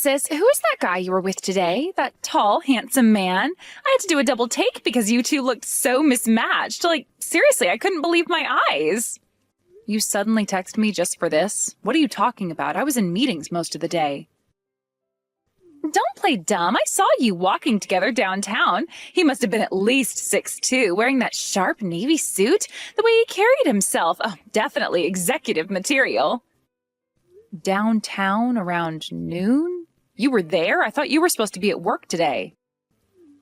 sis, who is that guy you were with today? That tall, handsome man? I had to do a double take because you two looked so mismatched. Like, seriously, I couldn't believe my eyes. You suddenly text me just for this? What are you talking about? I was in meetings most of the day. Don't play dumb. I saw you walking together downtown. He must have been at least 6'2", wearing that sharp navy suit. The way he carried himself. Oh, definitely executive material. Downtown around noon? You were there? I thought you were supposed to be at work today.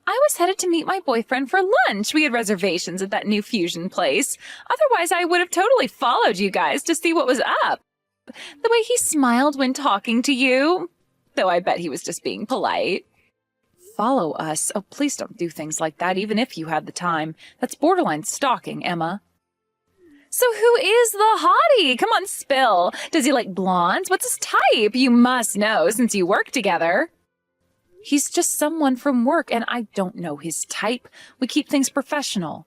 I was headed to meet my boyfriend for lunch. We had reservations at that new fusion place. Otherwise, I would have totally followed you guys to see what was up. The way he smiled when talking to you. Though I bet he was just being polite. Follow us? Oh, please don't do things like that, even if you had the time. That's borderline stalking, Emma. So who is the hottie? Come on, spill. Does he like blondes? What's his type? You must know, since you work together. He's just someone from work, and I don't know his type. We keep things professional.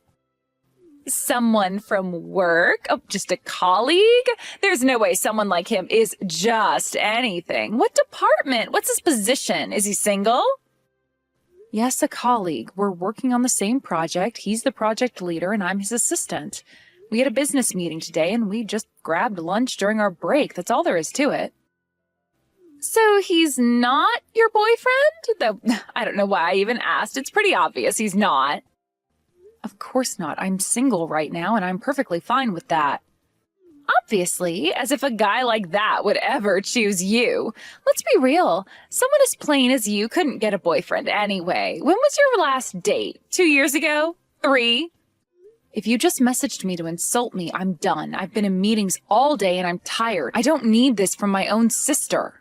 Someone from work? Oh, just a colleague? There's no way someone like him is just anything. What department? What's his position? Is he single? Yes, a colleague. We're working on the same project. He's the project leader, and I'm his assistant. We had a business meeting today, and we just grabbed lunch during our break. That's all there is to it. So he's not your boyfriend? Though I don't know why I even asked. It's pretty obvious he's not. Of course not. I'm single right now, and I'm perfectly fine with that. Obviously, as if a guy like that would ever choose you. Let's be real. Someone as plain as you couldn't get a boyfriend anyway. When was your last date? 2 years ago? 3? If you just messaged me to insult me, I'm done. I've been in meetings all day, and I'm tired. I don't need this from my own sister.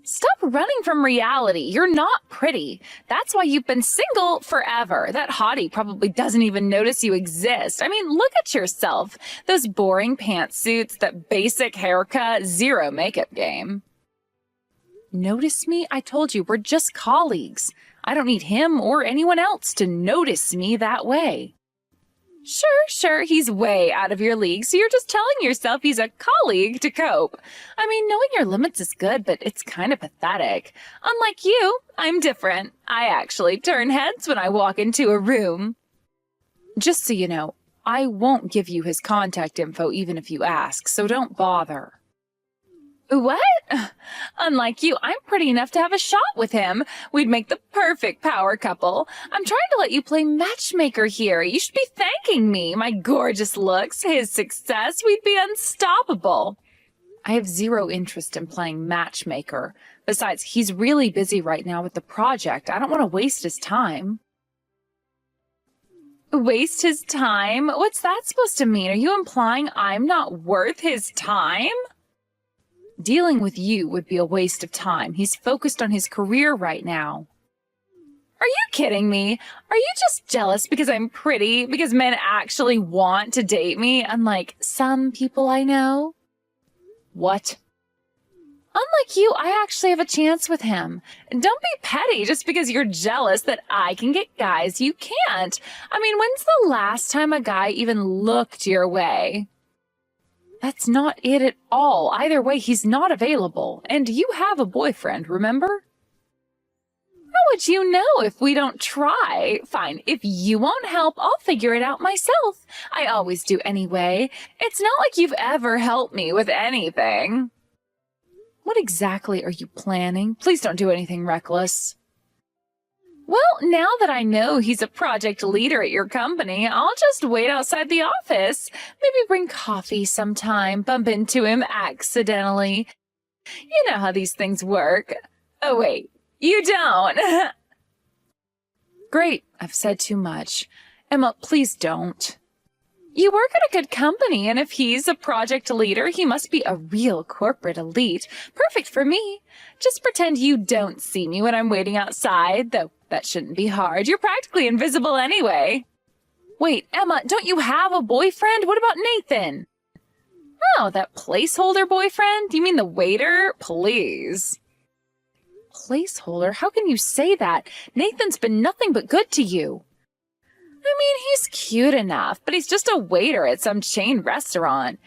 Stop running from reality. You're not pretty. That's why you've been single forever. That hottie probably doesn't even notice you exist. I mean, look at yourself. Those boring pantsuits, that basic haircut, zero makeup game. Notice me? I told you, we're just colleagues. I don't need him or anyone else to notice me that way. Sure, he's way out of your league, so you're just telling yourself he's a colleague to cope. I mean, knowing your limits is good, but it's kind of pathetic. Unlike you, I'm different. I actually turn heads when I walk into a room. Just so you know, I won't give you his contact info even if you ask, so don't bother. What? Unlike you, I'm pretty enough to have a shot with him. We'd make the perfect power couple. I'm trying to let you play matchmaker here. You should be thanking me. My gorgeous looks, his success, we'd be unstoppable. I have zero interest in playing matchmaker. Besides, he's really busy right now with the project. I don't want to waste his time. Waste his time? What's that supposed to mean? Are you implying I'm not worth his time? Dealing with you would be a waste of time. He's focused on his career right now. Are you kidding me? Are you just jealous because I'm pretty? Because men actually want to date me, unlike some people I know? What? Unlike you, I actually have a chance with him. Don't be petty just because you're jealous that I can get guys you can't. I mean, when's the last time a guy even looked your way? That's not it at all. Either way, he's not available. And you have a boyfriend, remember? How would you know if we don't try? Fine, if you won't help, I'll figure it out myself. I always do anyway. It's not like you've ever helped me with anything. What exactly are you planning? Please don't do anything reckless. Well, now that I know he's a project leader at your company, I'll just wait outside the office. Maybe bring coffee sometime, bump into him accidentally. You know how these things work. Oh, wait, you don't. Great, I've said too much. Emma, please don't. You work at a good company, and if he's a project leader, he must be a real corporate elite. Perfect for me. Just pretend you don't see me when I'm waiting outside, though that shouldn't be hard. You're practically invisible anyway. Wait, Emma, don't you have a boyfriend? What about Nathan? Oh, that placeholder boyfriend? You mean the waiter? Please. Placeholder? How can you say that? Nathan's been nothing but good to you. I mean, he's cute enough, but he's just a waiter at some chain restaurant.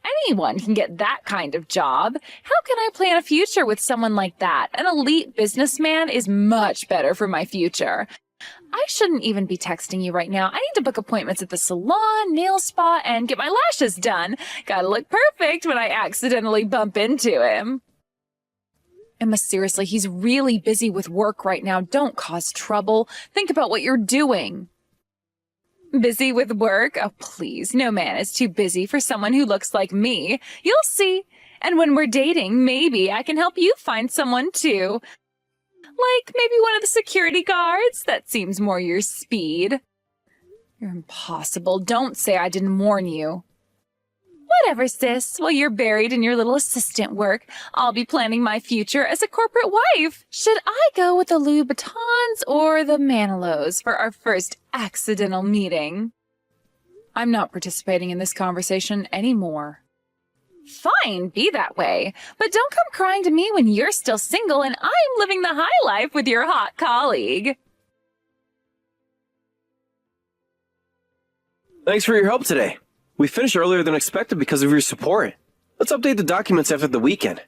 Anyone can get that kind of job. How can I plan a future with someone like that? An elite businessman is much better for my future. I shouldn't even be texting you right now. I need to book appointments at the salon, nail spa, and get my lashes done. Gotta look perfect when I accidentally bump into him. Emma, seriously, he's really busy with work right now. Don't cause trouble. Think about what you're doing. Busy with work? Oh, please. No man is too busy for someone who looks like me. You'll see. And when we're dating, maybe I can help you find someone too. Like maybe one of the security guards? That seems more your speed. You're impossible. Don't say I didn't warn you. Whatever, sis. While you're buried in your little assistant work, I'll be planning my future as a corporate wife. Should I go with the Louboutins or the Manilows for our first accidental meeting? I'm not participating in this conversation anymore. Fine, be that way. But don't come crying to me when you're still single and I'm living the high life with your hot colleague. Thanks for your help today. We finished earlier than expected because of your support. Let's update the documents after the weekend.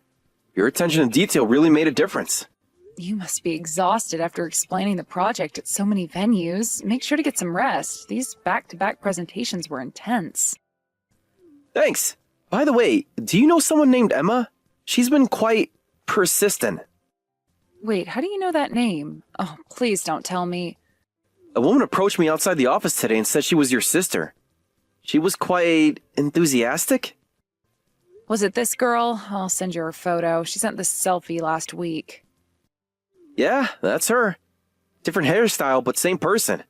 Your attention to detail really made a difference. You must be exhausted after explaining the project at so many venues. Make sure to get some rest. These back-to-back presentations were intense. Thanks. By the way, do you know someone named Emma? She's been quite persistent. Wait, how do you know that name? Oh, please don't tell me. A woman approached me outside the office today and said she was your sister. She was quite enthusiastic. Was it this girl? I'll send you her photo. She sent this selfie last week. Yeah, that's her. Different hairstyle, but same person.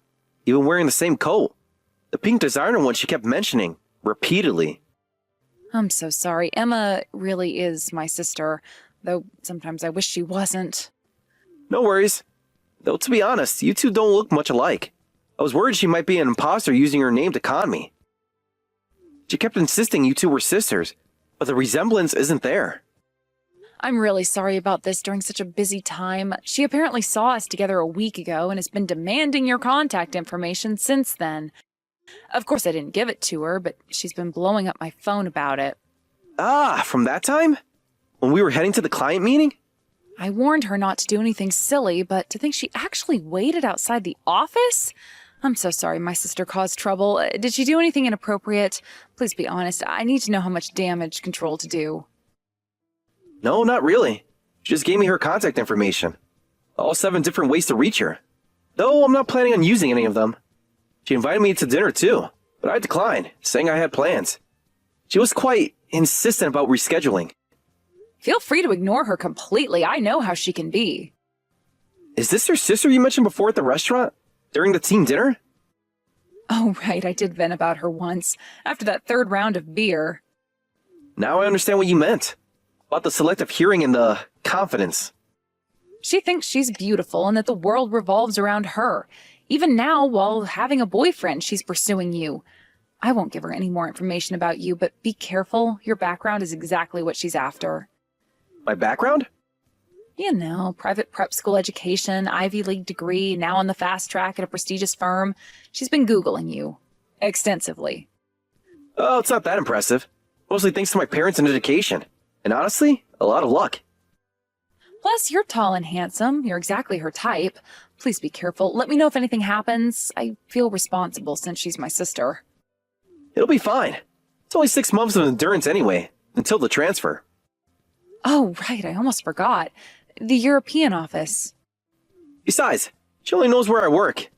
Even wearing the same coat. The pink designer one she kept mentioning, repeatedly. I'm so sorry. Emma really is my sister, though sometimes I wish she wasn't. No worries. Though to be honest, you two don't look much alike. I was worried she might be an imposter using her name to con me. She kept insisting you two were sisters, but the resemblance isn't there. I'm really sorry about this during such a busy time. She apparently saw us together a week ago and has been demanding your contact information since then. Of course, I didn't give it to her, but she's been blowing up my phone about it. Ah, from that time? When we were heading to the client meeting? I warned her not to do anything silly, but to think she actually waited outside the office? I'm so sorry my sister caused trouble. Did she do anything inappropriate? Please be honest. I need to know how much damage control to do. No, not really. She just gave me her contact information. All 7 different ways to reach her. Though I'm not planning on using any of them. She invited me to dinner too, but I declined, saying I had plans. She was quite insistent about rescheduling. Feel free to ignore her completely. I know how she can be. Is this your sister you mentioned before at the restaurant? During the team dinner? Oh, right. I did vent about her once, after that 3rd round of beer. Now I understand what you meant. About the selective hearing and the confidence. She thinks she's beautiful and that the world revolves around her. Even now, while having a boyfriend, she's pursuing you. I won't give her any more information about you, but be careful. Your background is exactly what she's after. My background? You know, private prep school education, Ivy League degree, now on the fast track at a prestigious firm. She's been Googling you. Extensively. Oh, it's not that impressive. Mostly thanks to my parents and education. And honestly, a lot of luck. Plus, you're tall and handsome. You're exactly her type. Please be careful. Let me know if anything happens. I feel responsible since she's my sister. It'll be fine. It's only 6 months of endurance anyway, until the transfer. Oh, right. I almost forgot. The European office. Besides, she only knows where I work.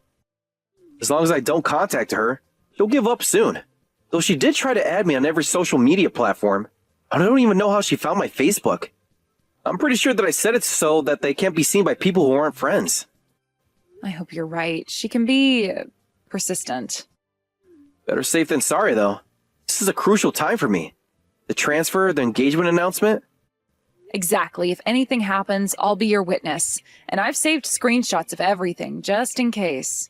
As long as I don't contact her, she'll give up soon. Though she did try to add me on every social media platform. I don't even know how she found my Facebook. I'm pretty sure that I set it so that they can't be seen by people who aren't friends. I hope you're right. She can be persistent. Better safe than sorry, though. This is a crucial time for me. The transfer, the engagement announcement. Exactly. If anything happens, I'll be your witness. And I've saved screenshots of everything, just in case.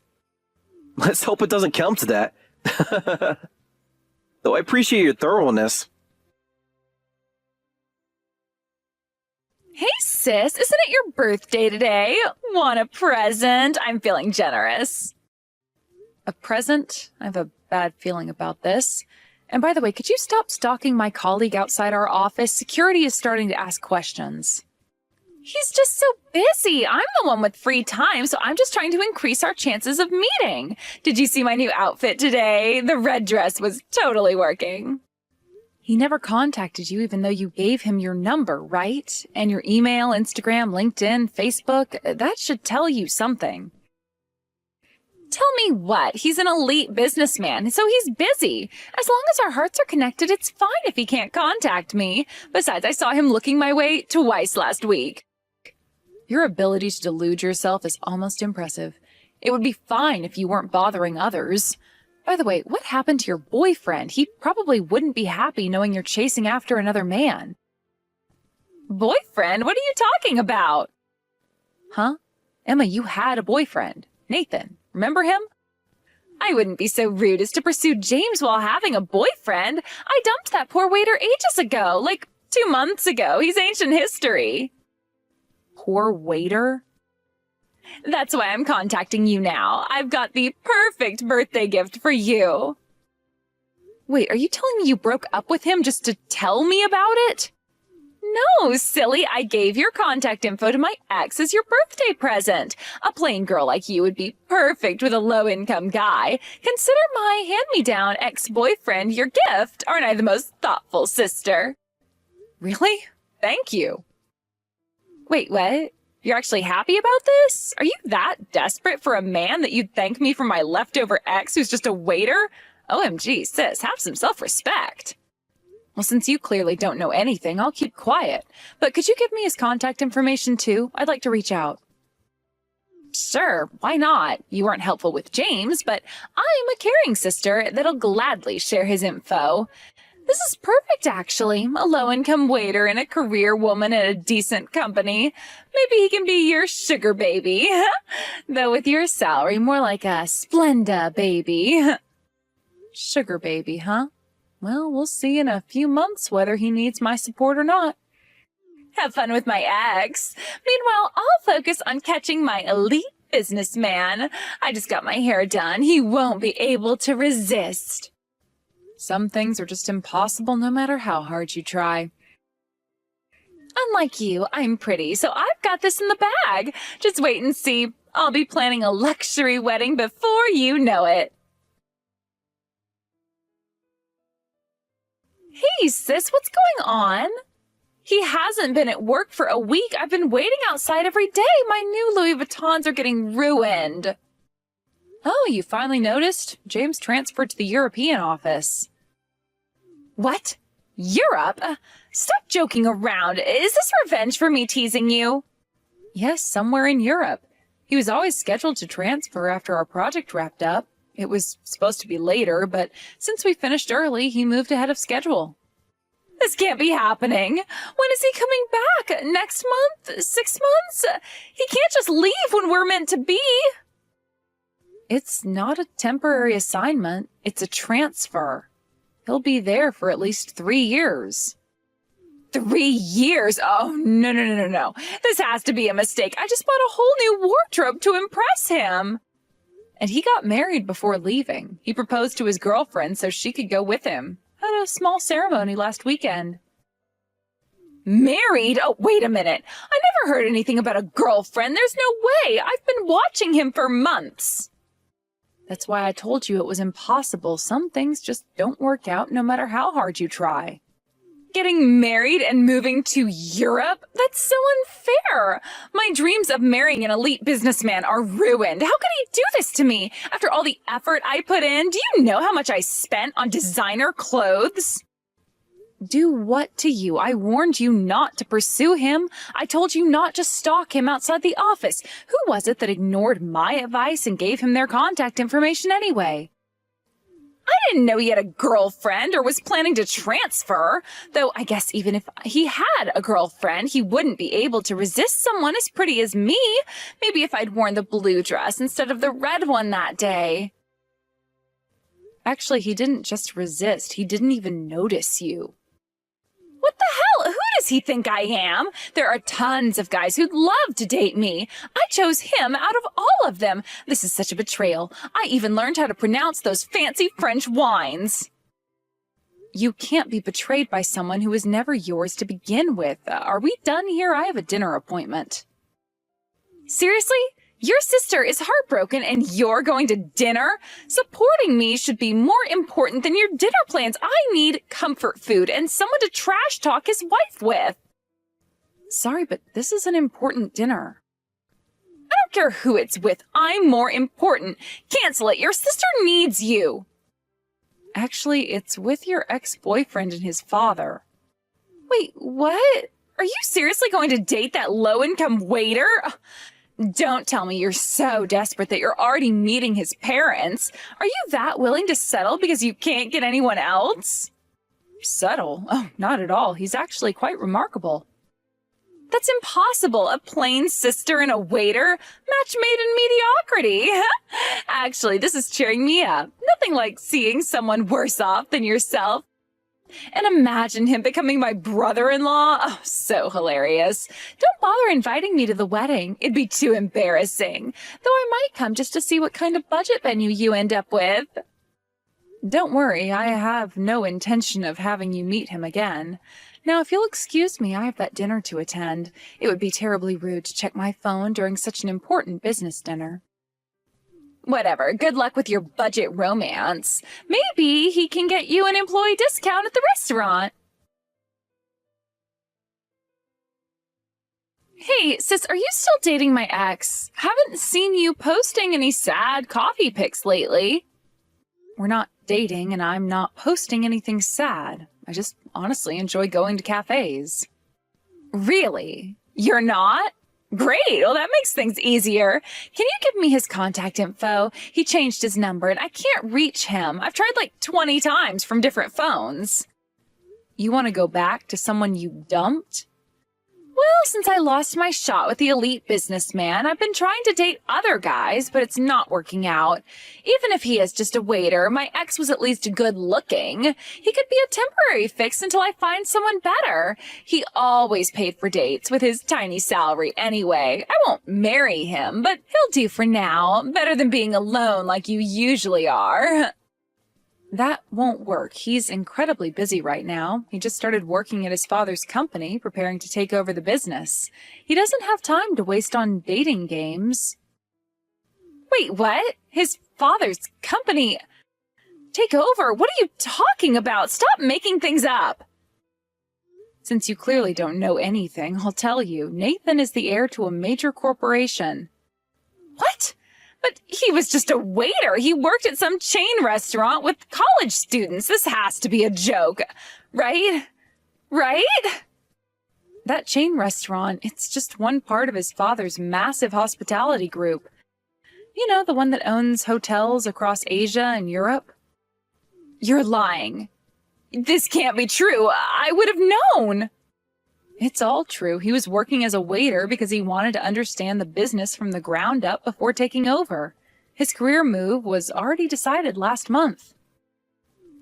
Let's hope it doesn't come to that. Though I appreciate your thoroughness. Hey sis, isn't it your birthday today? Want a present? I'm feeling generous. A present? I have a bad feeling about this. And by the way, could you stop stalking my colleague outside our office? Security is starting to ask questions. He's just so busy. I'm the one with free time, so I'm just trying to increase our chances of meeting. Did you see my new outfit today? The red dress was totally working. He never contacted you even though you gave him your number, right? And your email, Instagram, LinkedIn, Facebook. That should tell you something. Tell me what? He's an elite businessman, so he's busy. As long as our hearts are connected, it's fine if he can't contact me. Besides, I saw him looking my way twice last week. Your ability to delude yourself is almost impressive. It would be fine if you weren't bothering others. By the way, what happened to your boyfriend? He probably wouldn't be happy knowing you're chasing after another man. Boyfriend? What are you talking about? Huh? Emma, you had a boyfriend. Nathan. Remember him? I wouldn't be so rude as to pursue James while having a boyfriend. I dumped that poor waiter ages ago, like 2 months ago. He's ancient history. Poor waiter? That's why I'm contacting you now. I've got the perfect birthday gift for you. Wait, are you telling me you broke up with him just to tell me about it? No, silly. I gave your contact info to my ex as your birthday present. A plain girl like you would be perfect with a low-income guy. Consider my hand-me-down ex-boyfriend your gift. Aren't I the most thoughtful sister? Really? Thank you. Wait, what? You're actually happy about this? Are you that desperate for a man that you'd thank me for my leftover ex who's just a waiter? OMG, sis, have some self-respect. Well, since you clearly don't know anything, I'll keep quiet. But could you give me his contact information too? I'd like to reach out. Sure, why not? You weren't helpful with James, but I'm a caring sister that'll gladly share his info. This is perfect, actually. A low-income waiter and a career woman at a decent company. Maybe he can be your sugar baby. Though with your salary, more like a Splenda baby. Sugar baby, huh? Well, we'll see in a few months whether he needs my support or not. Have fun with my ex. Meanwhile, I'll focus on catching my elite businessman. I just got my hair done. He won't be able to resist. Some things are just impossible no matter how hard you try. Unlike you, I'm pretty, so I've got this in the bag. Just wait and see. I'll be planning a luxury wedding before you know it. Hey, sis, what's going on? He hasn't been at work for a week. I've been waiting outside every day. My new Louis Vuittons are getting ruined. Oh, you finally noticed? James transferred to the European office. What? Europe? Stop joking around. Is this revenge for me teasing you? Yes, somewhere in Europe. He was always scheduled to transfer after our project wrapped up. It was supposed to be later, but since we finished early, he moved ahead of schedule. This can't be happening. When is he coming back? Next month? 6 months? He can't just leave when we're meant to be. It's not a temporary assignment. It's a transfer. He'll be there for at least 3 years. 3 years? Oh, no. This has to be a mistake. I just bought a whole new wardrobe to impress him. And he got married before leaving. He proposed to his girlfriend so she could go with him. Had a small ceremony last weekend. Married? Oh, wait a minute. I never heard anything about a girlfriend. There's no way. I've been watching him for months. That's why I told you it was impossible. Some things just don't work out no matter how hard you try. Getting married and moving to Europe? That's so unfair. My dreams of marrying an elite businessman are ruined. How could he do this to me after all the effort I put in? Do you know how much I spent on designer clothes? Do what to you? I warned you not to pursue him. I told you not to stalk him outside the office. Who was it that ignored my advice and gave him their contact information anyway? I didn't know he had a girlfriend or was planning to transfer. Though I guess even if he had a girlfriend, he wouldn't be able to resist someone as pretty as me. Maybe if I'd worn the blue dress instead of the red one that day. Actually, he didn't just resist. He didn't even notice you. What the hell? Who does he think I am? There are tons of guys who'd love to date me. I chose him out of all of them. This is such a betrayal. I even learned how to pronounce those fancy French wines. You can't be betrayed by someone who was never yours to begin with. Are we done here? I have a dinner appointment. Seriously? Your sister is heartbroken and you're going to dinner? Supporting me should be more important than your dinner plans. I need comfort food and someone to trash talk his wife with. Sorry, but this is an important dinner. I don't care who it's with. I'm more important. Cancel it. Your sister needs you. Actually, it's with your ex-boyfriend and his father. Wait, what? Are you seriously going to date that low-income waiter? Don't tell me you're so desperate that you're already meeting his parents. Are you that willing to settle because you can't get anyone else? Settle? Oh, not at all. He's actually quite remarkable. That's impossible. A plain sister and a waiter? Match made in mediocrity. Actually, this is cheering me up. Nothing like seeing someone worse off than yourself. And imagine him becoming my brother-in-law. Oh, so hilarious. Don't bother inviting me to the wedding. It'd be too embarrassing. Though I might come just to see what kind of budget venue you end up with. Don't worry, I have no intention of having you meet him again. Now, if you'll excuse me, I have that dinner to attend. It would be terribly rude to check my phone during such an important business dinner. Whatever, good luck with your budget romance. Maybe he can get you an employee discount at the restaurant. Hey, sis, are you still dating my ex? Haven't seen you posting any sad coffee pics lately. We're not dating, and I'm not posting anything sad. I just honestly enjoy going to cafes. Really? You're not? Great. Well, that makes things easier. Can you give me his contact info? He changed his number and I can't reach him. I've tried like 20 times from different phones. You want to go back to someone you dumped? Well, since I lost my shot with the elite businessman, I've been trying to date other guys, but it's not working out. Even if he is just a waiter, my ex was at least good looking. He could be a temporary fix until I find someone better. He always paid for dates with his tiny salary anyway. I won't marry him, but he'll do for now. Better than being alone like you usually are. That won't work. He's incredibly busy right now. He just started working at his father's company, preparing to take over the business. He doesn't have time to waste on dating games. Wait, what? His father's company? Take over? What are you talking about? Stop making things up. Since you clearly don't know anything, I'll tell you. Nathan is the heir to a major corporation. What? But he was just a waiter. He worked at some chain restaurant with college students. This has to be a joke, right? Right? That chain restaurant, it's just one part of his father's massive hospitality group. You know, the one that owns hotels across Asia and Europe? You're lying. This can't be true. I would have known. It's all true. He was working as a waiter because he wanted to understand the business from the ground up before taking over. His career move was already decided last month.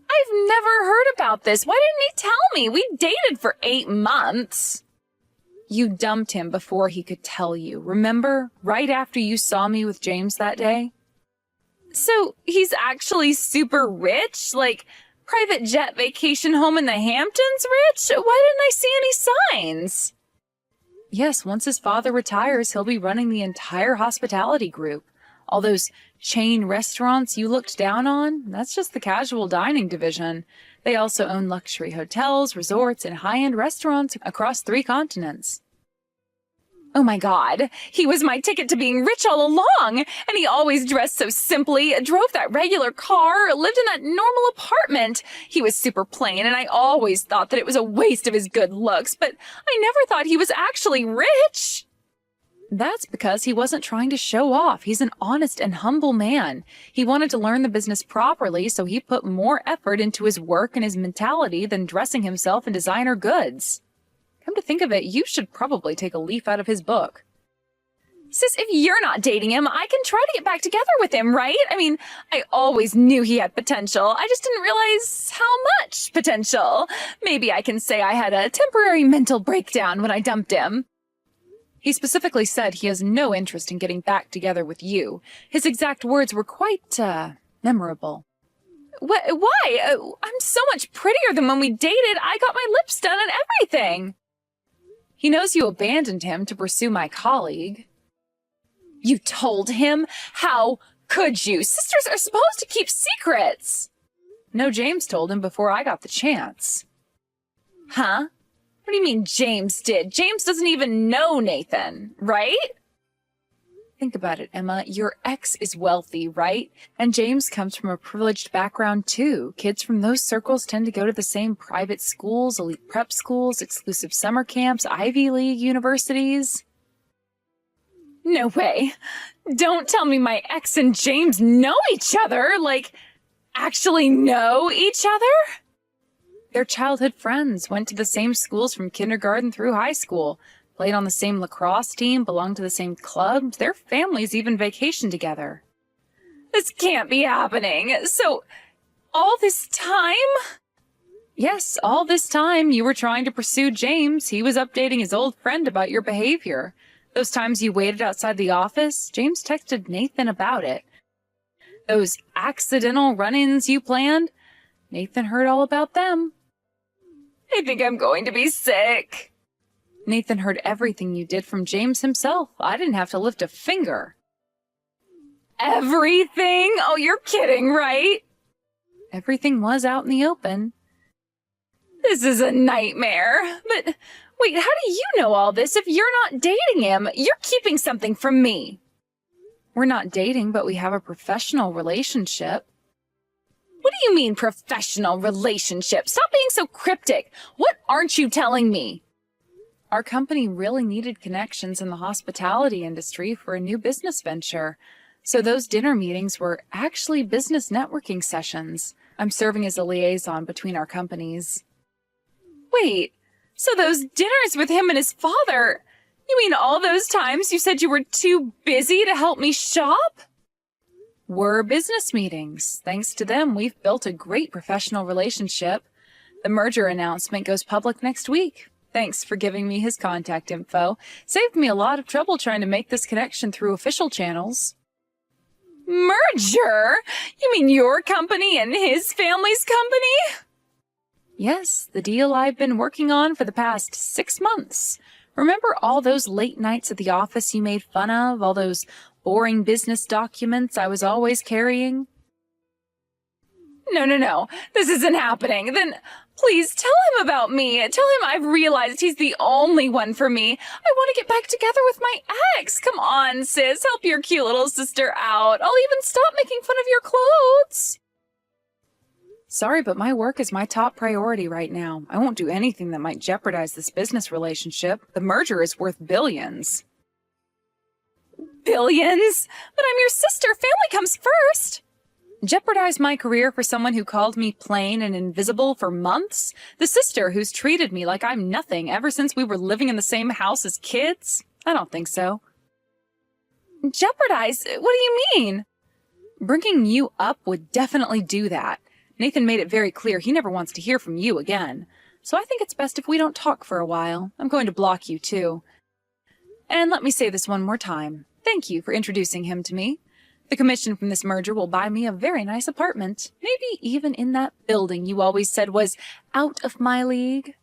I've never heard about this. Why didn't he tell me? We dated for 8 months. You dumped him before he could tell you. Remember? Right after you saw me with James that day? So he's actually super rich? Like, private jet vacation home in the Hamptons rich? Why didn't I see any signs? Yes, once his father retires, he'll be running the entire hospitality group. All those chain restaurants you looked down on, that's just the casual dining division. They also own luxury hotels, resorts, and high-end restaurants across 3 continents. Oh my God, he was my ticket to being rich all along, and he always dressed so simply, drove that regular car, lived in that normal apartment. He was super plain, and I always thought that it was a waste of his good looks, but I never thought he was actually rich. That's because he wasn't trying to show off. He's an honest and humble man. He wanted to learn the business properly, so he put more effort into his work and his mentality than dressing himself in designer goods. Come to think of it, you should probably take a leaf out of his book. Sis, if you're not dating him, I can try to get back together with him, right? I mean, I always knew he had potential. I just didn't realize how much potential. Maybe I can say I had a temporary mental breakdown when I dumped him. He specifically said he has no interest in getting back together with you. His exact words were quite, memorable. What? Why? I'm so much prettier than when we dated. I got my lips done and everything. He knows you abandoned him to pursue my colleague. You told him? How could you? Sisters are supposed to keep secrets. No, James told him before I got the chance. Huh? What do you mean James did? James doesn't even know Nathan, right? Think about it, Emma. Your ex is wealthy, right? And James comes from a privileged background, too. Kids from those circles tend to go to the same private schools, elite prep schools, exclusive summer camps, Ivy League universities. No way. Don't tell me my ex and James know each other. Like, actually know each other? They're childhood friends, went to the same schools from kindergarten through high school. Played on the same lacrosse team, belonged to the same clubs. Their families even vacation together. This can't be happening. So, all this time? Yes, all this time you were trying to pursue James. He was updating his old friend about your behavior. Those times you waited outside the office, James texted Nathan about it. Those accidental run-ins you planned, Nathan heard all about them. I think I'm going to be sick. Nathan heard everything you did from James himself. I didn't have to lift a finger. Everything? Oh, you're kidding, right? Everything was out in the open. This is a nightmare. But wait, how do you know all this if you're not dating him? You're keeping something from me. We're not dating, but we have a professional relationship. What do you mean, professional relationship? Stop being so cryptic. What aren't you telling me? Our company really needed connections in the hospitality industry for a new business venture. So those dinner meetings were actually business networking sessions. I'm serving as a liaison between our companies. Wait, so those dinners with him and his father, you mean all those times you said you were too busy to help me shop? Were business meetings. Thanks to them, we've built a great professional relationship. The merger announcement goes public next week. Thanks for giving me his contact info. Saved me a lot of trouble trying to make this connection through official channels. Merger? You mean your company and his family's company? Yes, the deal I've been working on for the past 6 months. Remember all those late nights at the office you made fun of? All those boring business documents I was always carrying? No. This isn't happening. Then please tell him about me. Tell him I've realized he's the only one for me. I want to get back together with my ex. Come on, sis. Help your cute little sister out. I'll even stop making fun of your clothes. Sorry, but my work is my top priority right now. I won't do anything that might jeopardize this business relationship. The merger is worth billions. Billions? But I'm your sister. Family comes first. Jeopardize my career for someone who called me plain and invisible for months? The sister who's treated me like I'm nothing ever since we were living in the same house as kids? I don't think so. Jeopardize? What do you mean? Bringing you up would definitely do that. Nathan made it very clear he never wants to hear from you again. So I think it's best if we don't talk for a while. I'm going to block you too. And let me say this one more time. Thank you for introducing him to me. The commission from this merger will buy me a very nice apartment. Maybe even in that building you always said was out of my league.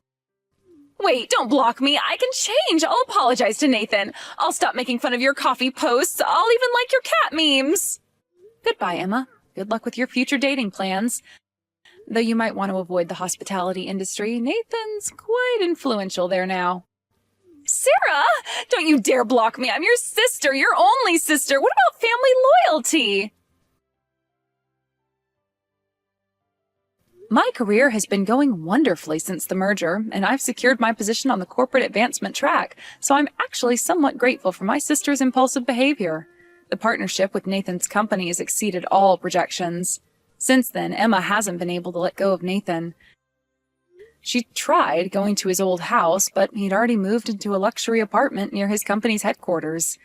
Wait, don't block me. I can change. I'll apologize to Nathan. I'll stop making fun of your coffee posts. I'll even like your cat memes. Goodbye, Emma. Good luck with your future dating plans. Though you might want to avoid the hospitality industry, Nathan's quite influential there now. Sarah! Don't you dare block me. I'm your sister, your only sister. What about family loyalty? My career has been going wonderfully since the merger, and I've secured my position on the corporate advancement track, so I'm actually somewhat grateful for my sister's impulsive behavior. The partnership with Nathan's company has exceeded all projections. Since then, Emma hasn't been able to let go of Nathan. She tried going to his old house, but he'd already moved into a luxury apartment near his company's headquarters.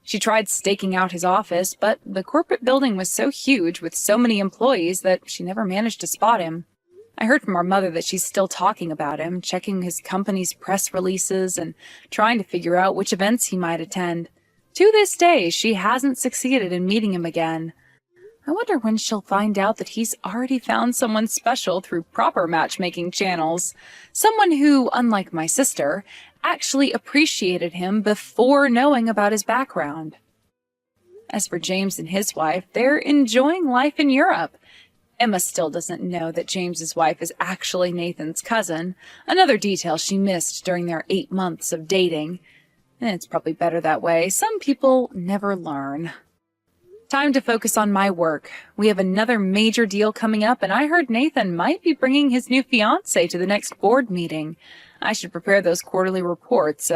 She tried staking out his office, but the corporate building was so huge with so many employees that she never managed to spot him. I heard from our mother that she's still talking about him, checking his company's press releases and trying to figure out which events he might attend. To this day, she hasn't succeeded in meeting him again. I wonder when she'll find out that he's already found someone special through proper matchmaking channels. Someone who, unlike my sister, actually appreciated him before knowing about his background. As for James and his wife, they're enjoying life in Europe. Emma still doesn't know that James's wife is actually Nathan's cousin, another detail she missed during their 8 months of dating. And it's probably better that way. Some people never learn. Time to focus on my work. We have another major deal coming up, and I heard Nathan might be bringing his new fiancée to the next board meeting. I should prepare those quarterly reports.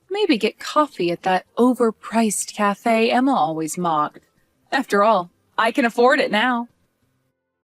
Maybe get coffee at that overpriced cafe Emma always mocked. After all, I can afford it now.